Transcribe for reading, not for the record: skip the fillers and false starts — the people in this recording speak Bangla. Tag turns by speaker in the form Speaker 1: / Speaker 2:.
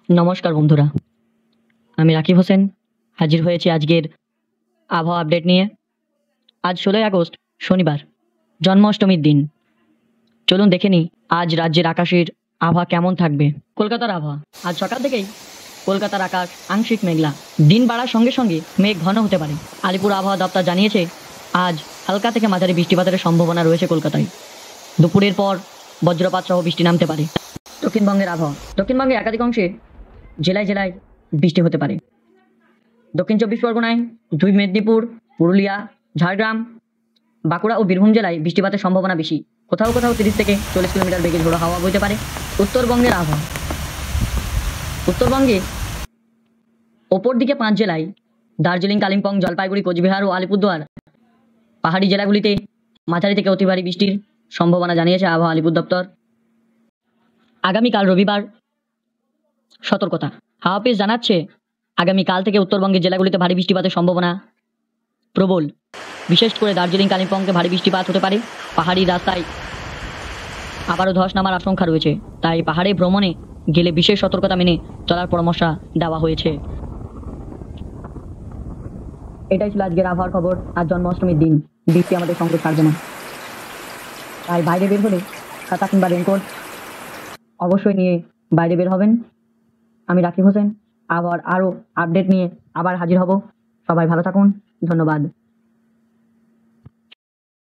Speaker 1: নমস্কার বন্ধুরা, আমি রাকিব হোসেন হাজির হয়েছি আজকের আবহাওয়া আপডেট নিয়ে। আজ ১৬ই আগস্ট শনিবার, জন্মাষ্টমীর দিন। চলুন দেখে নিই আজ রাজ্যের আকাশের আবহাওয়া কেমন থাকবে। কলকাতার আবহাওয়া আজ সকাল থেকেই কলকাতার আকাশ আংশিক মেঘলা। দিন বাড়ার সঙ্গে সঙ্গে মেঘ ঘন হতে পারে। আলিপুর আবহাওয়া দপ্তর জানিয়েছে আজ হালকা থেকে মাঝারি বৃষ্টিপাতের সম্ভাবনা রয়েছে কলকাতায়। দুপুরের পর বজ্রপাত সহ বৃষ্টি নামতে পারে। দক্ষিণবঙ্গের আবহাওয়া দক্ষিণবঙ্গে একাধিক অংশে জেলায় জেলায় বৃষ্টি হতে পারে। দক্ষিণ চব্বিশ পরগনায়, দুই মেদিনীপুর, পুরুলিয়া, ঝাড়গ্রাম, বাঁকুড়া ও বীরভূম জেলায় বৃষ্টিপাতের সম্ভাবনা বেশি। কোথাও কোথাও 30 থেকে 40 কিলোমিটার বেগে ঝোড়ো হাওয়া বইতে পারে। উত্তরবঙ্গের আবহাওয়া উত্তরবঙ্গে ওপর দিকে 5 জেলায় দার্জিলিং, কালিম্পং, জলপাইগুড়ি, কোচবিহার ও আলিপুরদুয়ার পাহাড়ি জেলাগুলিতে মাঝারি থেকে অতি ভারী বৃষ্টির সম্ভাবনা জানিয়েছে আবহাওয়া আলিপুর দপ্তর। আগামীকাল রবিবার সতর্কতা। হাওয়া অফিস জানাচ্ছে আগামীকাল থেকে উত্তরবঙ্গের জেলাগুলিতে ভারী বৃষ্টিপাতের সম্ভাবনা প্রবল। বিশেষ করে দার্জিলিং, কালিম্পংকে ভারী বৃষ্টিপাত হতে পারে। পাহাড়ি রাস্তায় আবারও ধস নামার আশঙ্কা রয়েছে, তাই পাহাড়ে ভ্রমণে গেলে বিশেষ সতর্কতা মেনে চলার পরামর্শ দেওয়া হয়েছে। এটাই ছিল আজকের আবহাওয়ার খবর। আজ জন্মাষ্টমীর দিন, বৃষ্টি আমাদের সঙ্গে ছাড়বে না, তাই বাইরে বের হলে ছাতা কিংবা রেনকোট অবশ্যই নিয়ে বাইরে বের হবেন। আমি রাকিব হোসেন আবার আরও আপডেট নিয়ে আবার হাজির হব। সবাই ভালো থাকুন, ধন্যবাদ।